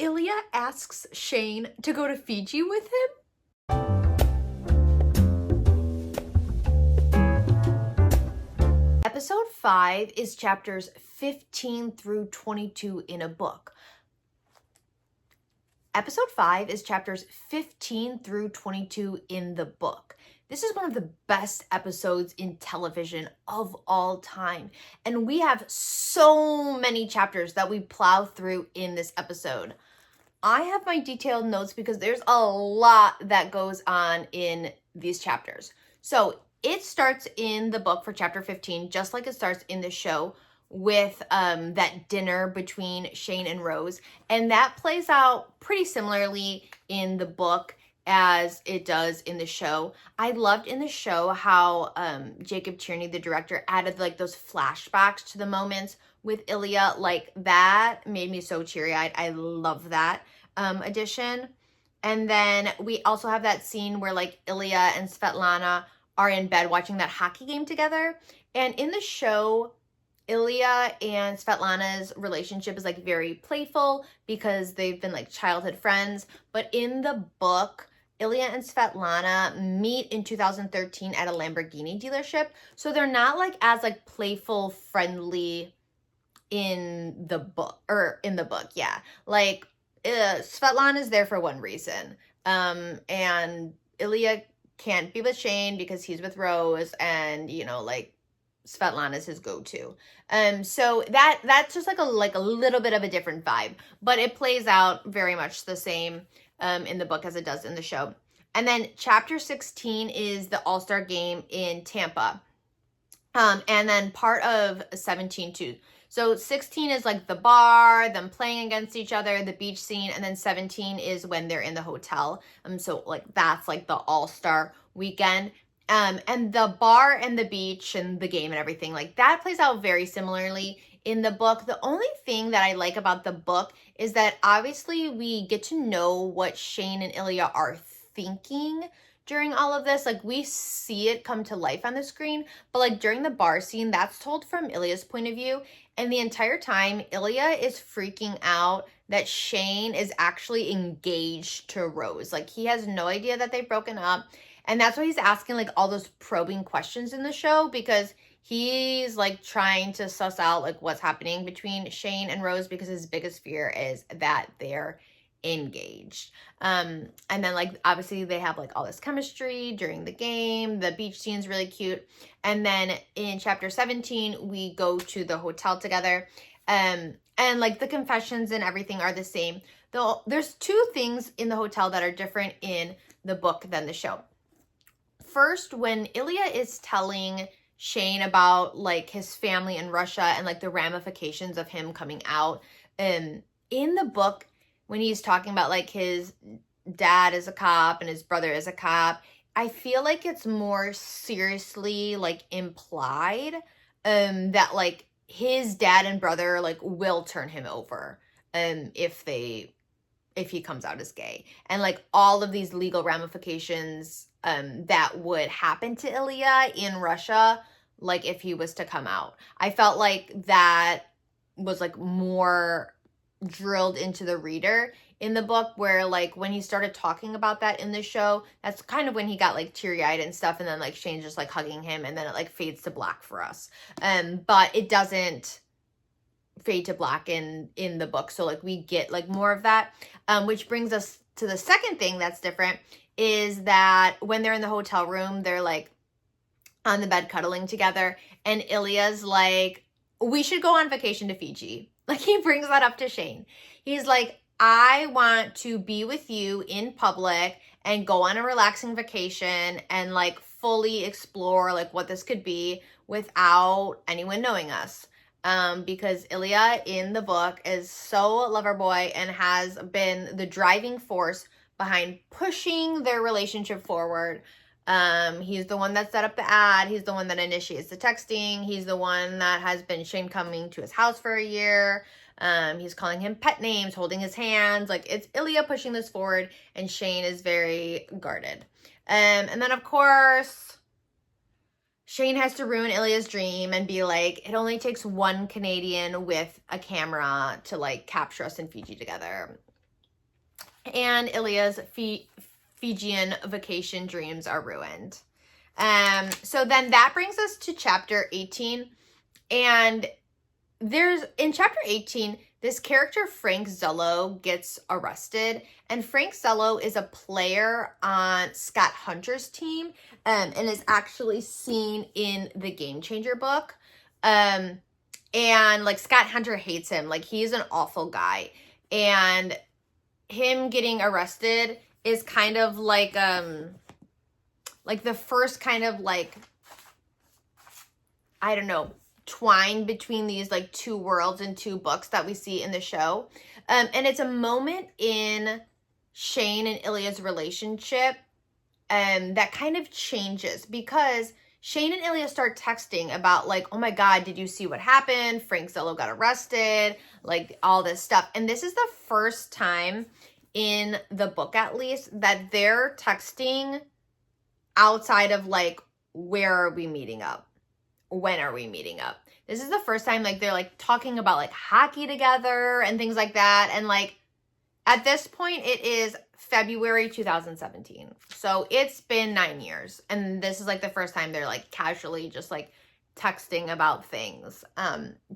Ilya asks Shane to go to Fiji with him. Episode 5 is chapters 15 through 22 in a book. Episode 5 is chapters 15 through 22 in the book. This is one of the best episodes in television of all time. And we have so many chapters that we plow through in this episode. I have my detailed notes because there's a lot that goes on in these chapters. So it starts in the book for chapter 15, just like it starts in the show, with that dinner between Shane and Rose. And that plays out pretty similarly in the book as it does in the show. I loved in the show how Jacob Tierney, the director, added like those flashbacks to the moments with Ilya. Like that made me so teary-eyed. I love that addition. And then we also have that scene where like Ilya and Svetlana are in bed watching that hockey game together. And in the show, Ilya and Svetlana's relationship is like very playful because they've been like childhood friends. But in the book, Ilya and Svetlana meet in 2013 at a Lamborghini dealership. So they're not like as like playful, friendly in the book, yeah. Like Svetlana is there for one reason. And Ilya can't be with Shane because he's with Rose, and you know, like Svetlana is his go-to. So that's just like a little bit of a different vibe, but it plays out very much the same in the book as it does in the show. And then chapter 16 is the All-Star game in Tampa. And then part of 17 too. So 16 is like the bar, them playing against each other, the beach scene, and then 17 is when they're in the hotel. So like that's like the All-Star weekend. And the bar and the beach and the game and everything, like that plays out very similarly in the book. The only thing that I like about the book is that obviously we get to know what Shane and Ilya are thinking during all of this. Like we see it come to life on the screen, but like during the bar scene, that's told from Ilya's point of view. And the entire time, Ilya is freaking out that Shane is actually engaged to Rose. Like he has no idea that they've broken up. And that's why he's asking like all those probing questions in the show, because he's like trying to suss out like what's happening between Shane and Rose, because his biggest fear is that they're engaged. And then like obviously they have like all this chemistry during the game. The beach scene is really cute. And then in chapter 17 we go to the hotel together, and like the confessions and everything are the same, though there's two things in the hotel that are different in the book than the show. First, when Ilya is telling Shane about like his family in Russia and like the ramifications of him coming out, in the book, when he's talking about like his dad is a cop and his brother is a cop, I feel like it's more seriously like implied that like his dad and brother like will turn him over if he comes out as gay, and like all of these legal ramifications that would happen to Ilya in Russia, like if he was to come out. I felt like that was like more drilled into the reader in the book, where like when he started talking about that in the show, that's kind of when he got like teary-eyed and stuff, and then like Shane's just like hugging him, and then it like fades to black for us. But it doesn't fade to black in the book, so like we get like more of that, which brings us to the second thing that's different, is that when they're in the hotel room, they're like on the bed cuddling together, and Ilya's like, we should go on vacation to Fiji. Like he brings that up to Shane. He's like, I want to be with you in public and go on a relaxing vacation and like fully explore like what this could be without anyone knowing us. Because Ilya in the book is so lover boy and has been the driving force behind pushing their relationship forward. He's the one that set up the ad. He's the one that initiates the texting. He's the one that has been Shane coming to his house for a year. He's calling him pet names, holding his hands. Like it's Ilya pushing this forward, and Shane is very guarded. And then of course, Shane has to ruin Ilya's dream and be like, it only takes one Canadian with a camera to like capture us in Fiji together. and Ilya's Fijian vacation dreams are ruined. So then that brings us to chapter 18. And in chapter 18, this character, Frank Zello, gets arrested. And Frank Zello is a player on Scott Hunter's team, and is actually seen in the Game Changer book. And like Scott Hunter hates him. Like, he's an awful guy. And him getting arrested is kind of like the first kind of like, I don't know, twine between these like two worlds and two books that we see in the show. And it's a moment in Shane and Ilya's relationship that kind of changes, because Shane and Ilya start texting about like, oh my God, did you see what happened? Frank Zello got arrested, like all this stuff. And this is the first time in the book, at least, that they're texting outside of like, where are we meeting up? When are we meeting up? This is the first time like they're like talking about like hockey together and things like that. And like at this point it is February 2017. So it's been 9 years. And this is like the first time they're like casually just like texting about things.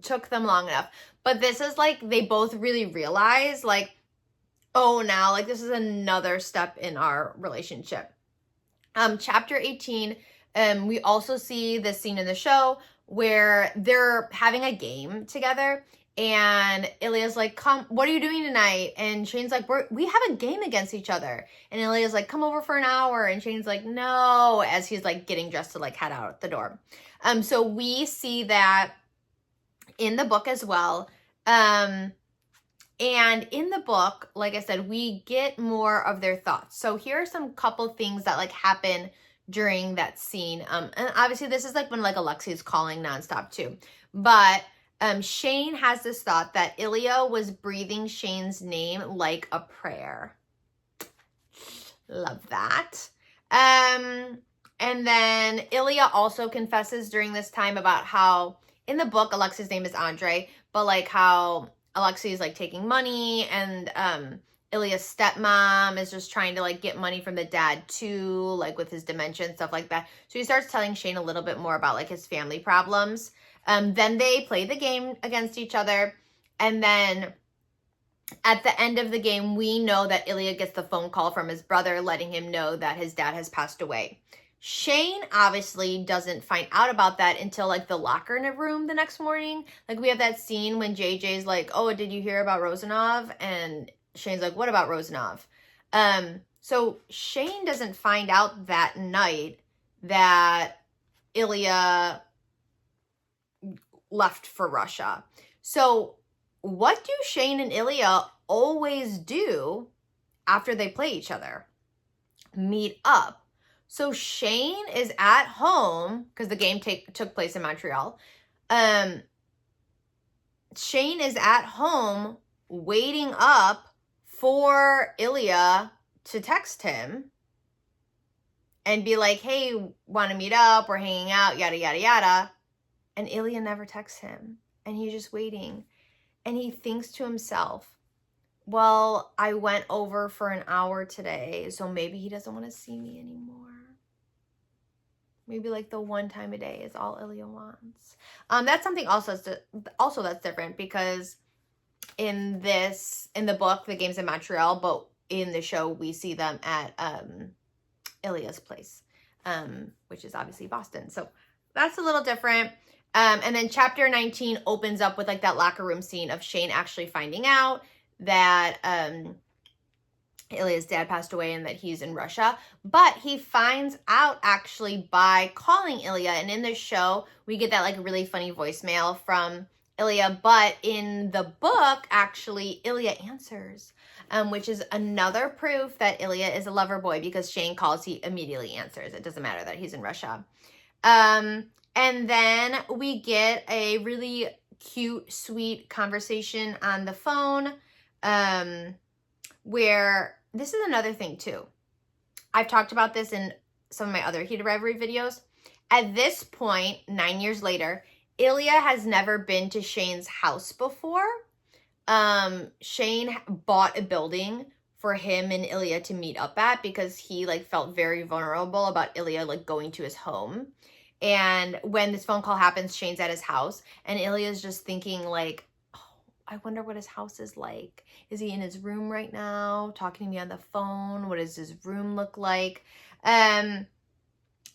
Took them long enough. But this is like they both really realize like, oh, now like this is another step in our relationship. Chapter 18, we also see this scene in the show where they're having a game together, and Ilya's like, come, what are you doing tonight? And Shane's like, we have a game against each other. And Ilya's like, come over for an hour. And Shane's like, no, as he's like getting dressed to like head out the door. So we see that in the book as well. And in the book, like I said, we get more of their thoughts. So here are some couple things that like happen during that scene. And obviously this is like when like Alexi's calling nonstop too. But Shane has this thought that Ilya was breathing Shane's name like a prayer. Love that. And then Ilya also confesses during this time about how in the book, Alexi's name is Andre, but like how Alexei is like taking money, and Ilya's stepmom is just trying to like get money from the dad too, like with his dementia and stuff like that. So he starts telling Shane a little bit more about like his family problems. Then they play the game against each other. And then at the end of the game, we know that Ilya gets the phone call from his brother letting him know that his dad has passed away. Shane obviously doesn't find out about that until like the locker room the next morning. Like we have that scene when JJ's like, oh, did you hear about Rosanov? And Shane's like, what about Rosanov? So Shane doesn't find out that night that Ilya left for Russia. So what do Shane and Ilya always do after they play each other? Meet up. So Shane is at home because the game took place in Montreal. Shane is at home waiting up for Ilya to text him and be like, hey, want to meet up? We're hanging out, yada, yada, yada. And Ilya never texts him. And he's just waiting. And he thinks to himself, well, I went over for an hour today, so maybe he doesn't want to see me anymore. Maybe like the one time a day is all Ilya wants. That's something also that's different, because in the book, the game's in Montreal, but in the show, we see them at Ilya's place, which is obviously Boston. So that's a little different. And then chapter 19 opens up with like that locker room scene of Shane actually finding out that Ilya's dad passed away and that he's in Russia. But he finds out actually by calling Ilya. And in the show, we get that like really funny voicemail from Ilya. But in the book, actually, Ilya answers, which is another proof that Ilya is a lover boy, because Shane calls, he immediately answers. It doesn't matter that he's in Russia. And then we get a really cute, sweet conversation on the phone, where this is another thing too. I've talked about this in some of my other Heated Rivalry videos. At this point, 9 years later, Ilya has never been to Shane's house before. Shane bought a building for him and Ilya to meet up at, because he like felt very vulnerable about Ilya like going to his home. And when this phone call happens, Shane's at his house, and Ilya's just thinking like, oh, I wonder what his house is like. Is he in his room right now talking to me on the phone? What does his room look like? And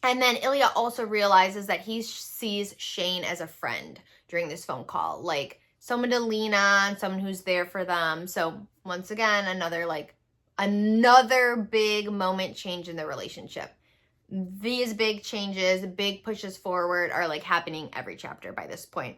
then Ilya also realizes that he sees Shane as a friend during this phone call, like someone to lean on, someone who's there for them. So once again, another big moment change in the relationship. These big changes, big pushes forward are like happening every chapter by this point.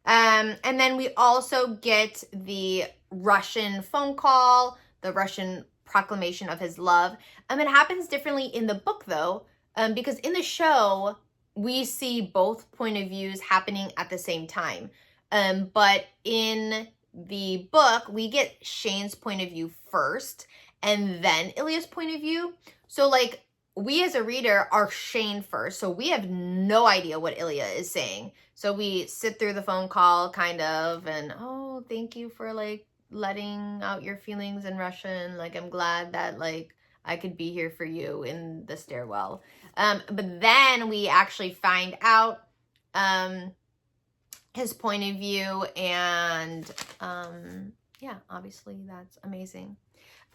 And then we also get the Russian phone call, the Russian proclamation of his love. It happens differently in the book though, because in the show, we see both point of views happening at the same time. But in the book, we get Shane's point of view first and then Ilya's point of view. So like we as a reader are Shane first. So we have no idea what Ilya is saying. So we sit through the phone call kind of and, oh, thank you for like letting out your feelings in Russian. Like, I'm glad that like I could be here for you in the stairwell. But then we actually find out his point of view, and yeah, obviously that's amazing.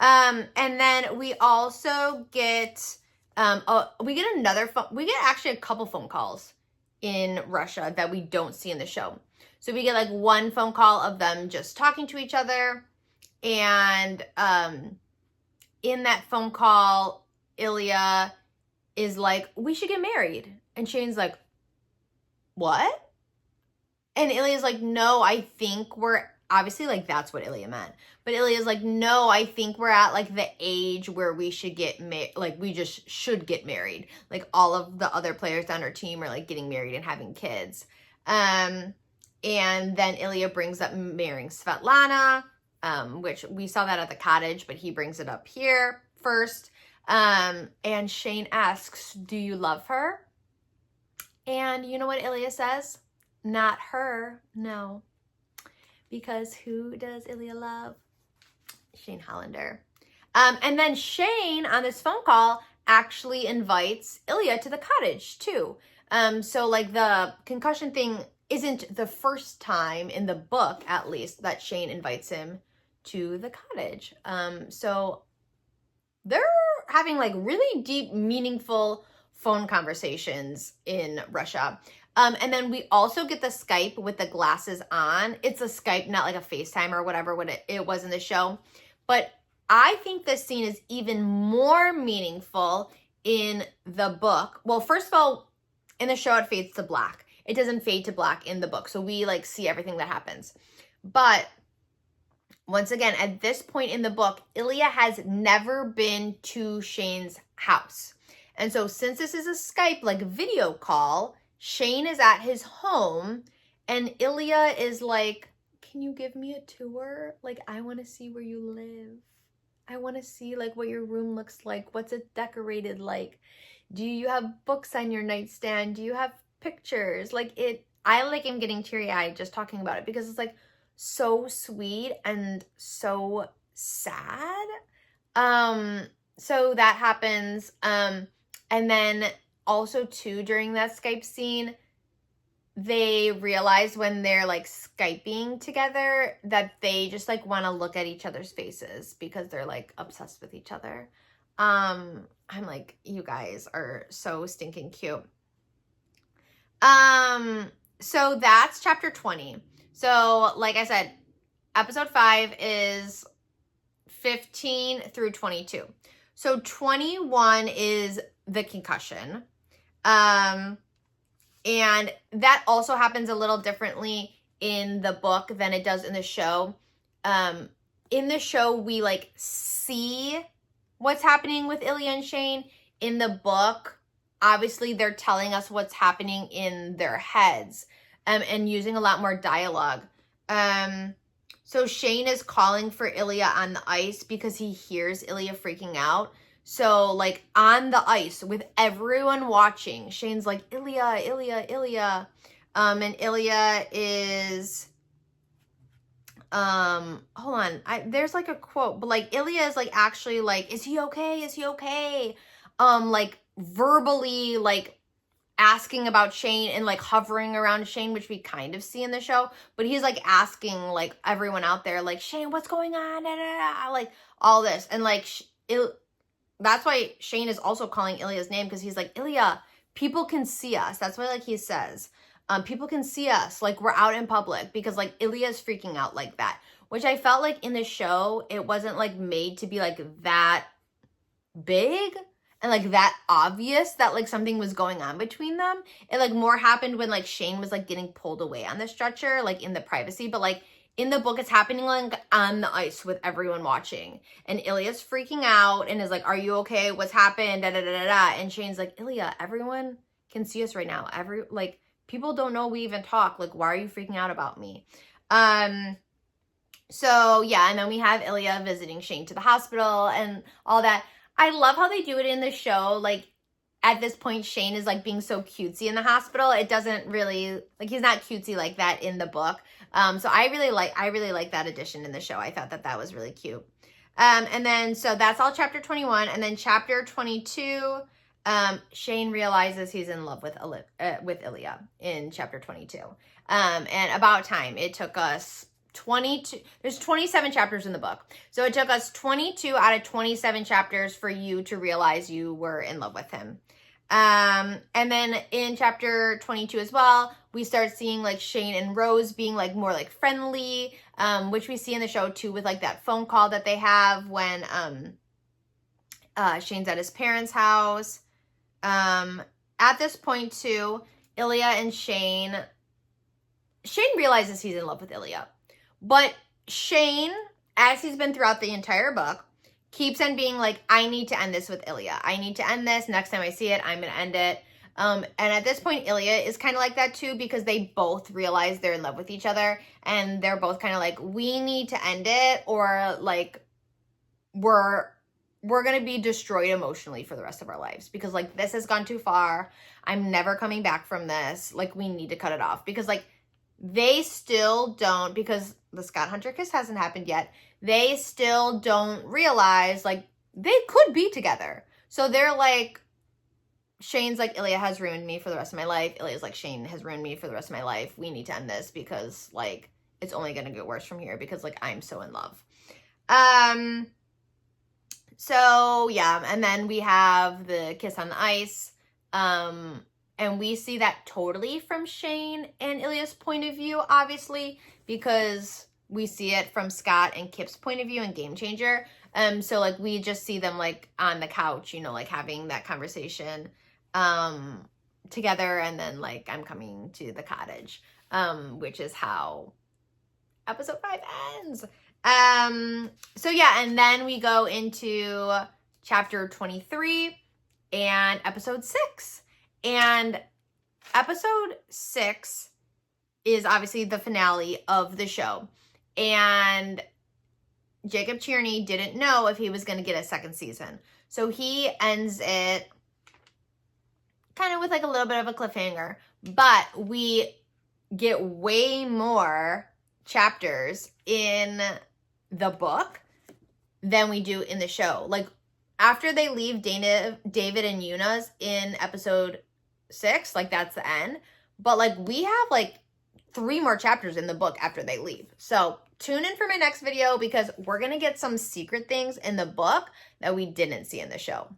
And then we also get we get actually a couple phone calls in Russia that we don't see in the show. So we get like one phone call of them just talking to each other, and in that phone call, Ilya is like, we should get married. And Shane's like, what? And Ilya's like, no, I think we're, obviously like that's what Ilya meant. But Ilya's like, no, I think we're at like the age where we should get like we just should get married. Like all of the other players on our team are like getting married and having kids. And then Ilya brings up marrying Svetlana, which we saw that at the cottage, but he brings it up here first. And Shane asks, do you love her? And you know what Ilya says? Not her, no. Because who does Ilya love? Shane Hollander. And then Shane on this phone call actually invites Ilya to the cottage too. So like the concussion thing isn't the first time in the book, at least, that Shane invites him to the cottage. So they're having like really deep, meaningful phone conversations in Russia. And then we also get the Skype with the glasses on. It's a Skype, not like a FaceTime or whatever what it was in the show. But I think this scene is even more meaningful in the book. Well, first of all, in the show, it fades to black. It doesn't fade to black in the book. So we like see everything that happens. But once again, at this point in the book, Ilya has never been to Shane's house. And so since this is a Skype like video call, Shane is at his home and Ilya is like, can you give me a tour? Like, I want to see where you live. I want to see like what your room looks like. What's it decorated like? Do you have books on your nightstand? Do you have pictures? I like am getting teary-eyed just talking about it because it's like so sweet and so sad. So that happens. And then also too, during that Skype scene, they realize when they're like Skyping together that they just like want to look at each other's faces because they're like obsessed with each other. I'm like, you guys are so stinking cute. So that's chapter 20. So like I said, episode 5 is 15 through 22. So 21 is the concussion. And that also happens a little differently in the book than it does in the show. In the show, we like see what's happening with Ilya and Shane. In the book, obviously they're telling us what's happening in their heads, and using a lot more dialogue. So Shane is calling for Ilya on the ice because he hears Ilya freaking out. So like on the ice with everyone watching, Shane's like, Ilya, Ilya, Ilya. And Ilya is hold on. There's like a quote, but like Ilya is like actually like, is he okay? Is he okay? Like verbally like asking about Shane and like hovering around Shane, which we kind of see in the show, but he's like asking like everyone out there, like, Shane, what's going on? Da, da, da, like all this. And like, that's why Shane is also calling Ilya's name, because he's like, Ilya, people can see us. That's why like he says, people can see us, like we're out in public, because like Ilya's freaking out like that, which I felt like in the show, it wasn't like made to be like that big and like that obvious that like something was going on between them. It like more happened when like Shane was like getting pulled away on the stretcher, like in the privacy, but like in the book it's happening like on the ice with everyone watching, and Ilya's freaking out and is like, are you okay? What's happened? Da, da, da, da, da. And Shane's like, Ilya, everyone can see us right now. Like people don't know we even talk. Like, why are you freaking out about me? So yeah, and then we have Ilya visiting Shane to the hospital and all that. I love how they do it in the show. Like at this point, Shane is like being so cutesy in the hospital. It doesn't really, like he's not cutesy like that in the book. So I really like that addition in the show. I thought that was really cute. And then, so that's all chapter 21. And then chapter 22, Shane realizes he's in love with Ilya in chapter 22. And about time. It took us 22, there's 27 chapters in the book. So it took us 22 out of 27 chapters for you to realize you were in love with him. And then in chapter 22 as well, we start seeing like Shane and Rose being like more like friendly, which we see in the show too with like that phone call that they have when Shane's at his parents' house. At this point too, Ilya and Shane realizes he's in love with Ilya. But Shane, as he's been throughout the entire book, keeps on being like, I need to end this with Ilya. I need to end this. Next time I see it, I'm going to end it. And at this point, Ilya is kind of like that too, because they both realize they're in love with each other. And they're both kind of like, we need to end it, or like, we're going to be destroyed emotionally for the rest of our lives. Because like, this has gone too far. I'm never coming back from this. Like, we need to cut it off. Because like, they still don't, because the Scott Hunter kiss hasn't happened yet, they still don't realize, like, they could be together. So they're like, Shane's like, Ilya has ruined me for the rest of my life. Ilya's like, Shane has ruined me for the rest of my life. We need to end this because, like, it's only going to get worse from here because, like, I'm so in love. So, yeah, and then we have the kiss on the ice. And we see that totally from Shane and Ilya's point of view, obviously, because we see it from Scott and Kip's point of view in Game Changer. So, like, we just see them, like, on the couch, you know, like, having that conversation together. And then, like, I'm coming to the cottage, which is how episode 5 ends. So, yeah, and then we go into chapter 23 and episode 6. And episode 6 is obviously the finale of the show. And Jacob Tierney didn't know if he was going to get a second season. So he ends it kind of with like a little bit of a cliffhanger. But we get way more chapters in the book than we do in the show. Like, after they leave David and Yuna's in episode 6, like, that's the end. But, like, we have, like, 3 more chapters in the book after they leave. So, tune in for my next video because we're going to get some secret things in the book that we didn't see in the show.